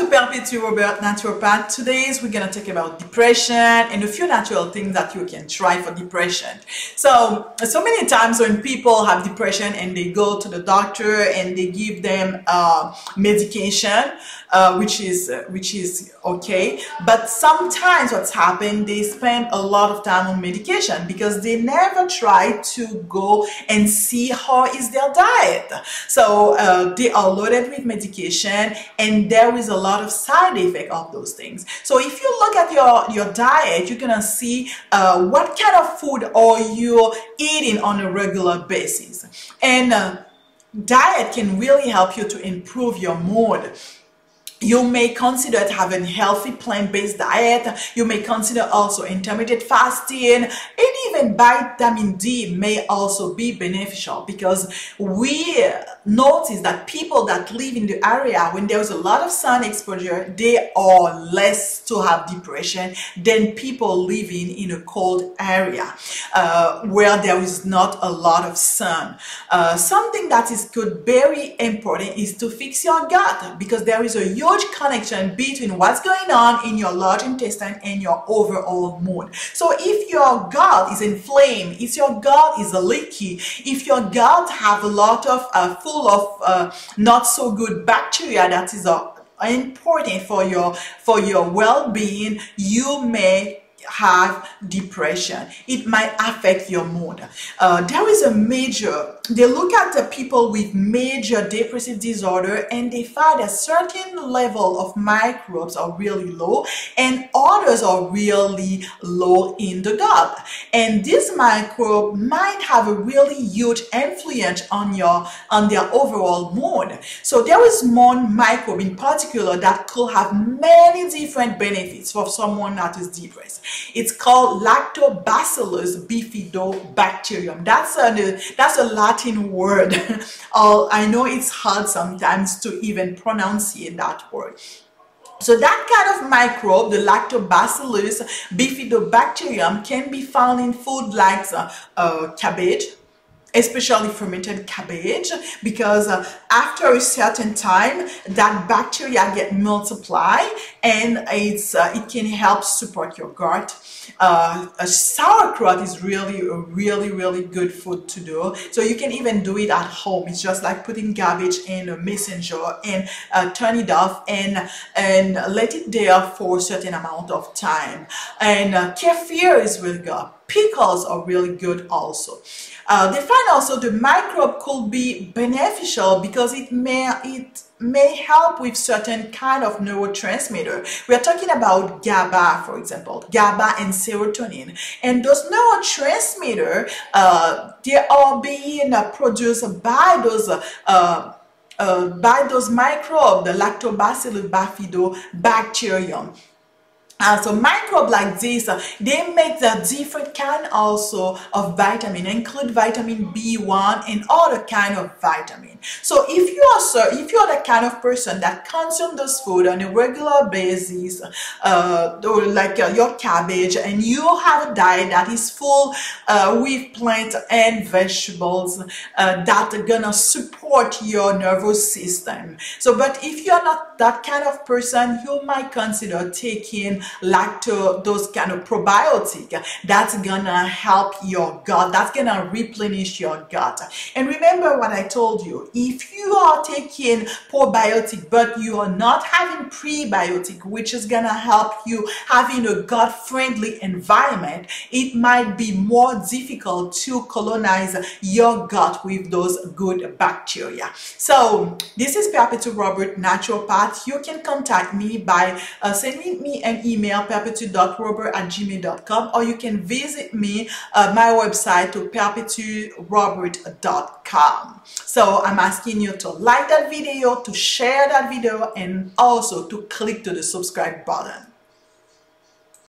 Perpetue Robert, Naturopath. Today we're going to talk about depression and a few natural things that you can try for depression. So many times when people have depression and they go to the doctor and they give them medication, which is okay, but sometimes what's happened, they spend a lot of time on medication because they never try to go and see how is their diet. So they are loaded with medication and there is a lot of side effect of those things. So if you look at your diet, you're gonna see what kind of food are you eating on a regular basis. And diet can really help you to improve your mood. You may consider having healthy plant-based diet. You may consider also intermittent fasting, and even vitamin D may also be beneficial, because we notice that people that live in the area when there's a lot of sun exposure, they are less to have depression than people living in a cold area where there is not a lot of sun. Something that is good, very important, is to fix your gut, because there is a huge connection between what's going on in your large intestine and your overall mood. So if your gut is inflamed, if your gut is leaky, if your gut have a lot of full of not so good bacteria that is important for your well-being, you may have depression. It might affect your mood. There is a major, they look at the people with major depressive disorder and they find a certain level of microbes are really low and others are really low in the gut. And this microbe might have a really huge influence on their overall mood. So there is one microbe in particular that could have many different benefits for someone that is depressed. It's called Lactobacillus bifidobacterium. That's a Latin word. I know it's hard sometimes to even pronunciate that word. So that kind of microbe, the Lactobacillus bifidobacterium, can be found in food like cabbage, especially fermented cabbage, because after a certain time that bacteria get multiplied and it can help support your gut. Sauerkraut is really good food to do. So you can even do it at home. It's just like putting cabbage in a mason jar and turn it off and let it there for a certain amount of time. And kefir is really good. Pickles are really good also. They find also the microbe could be beneficial because it may help with certain kind of neurotransmitter. We are talking about GABA, for example, GABA and serotonin. And those neurotransmitter, they are being produced by those microbes, the Lactobacillus bifidobacterium. So microbes like this, they make the different kind also of vitamin, include vitamin B1 and other kind of vitamin. So if you are the kind of person that consumes those food on a regular basis, like your cabbage, and you have a diet that is full with plants and vegetables that are gonna support your nervous system. So, but if you're not that kind of person, you might consider taking those kind of probiotic that's gonna help your gut, that's gonna replenish your gut. And remember what I told you, if you are taking probiotic but you are not having prebiotic, which is gonna help you having a gut friendly environment, it might be more difficult to colonize your gut with those good bacteria. So this is Perpetue Robert, Naturopath. You can contact me by sending me an email, perpetue.robert@gmail.com, or you can visit me my website to perpetuerobert.com. So I'm asking you to like that video, to share that video, and also to click to the subscribe button.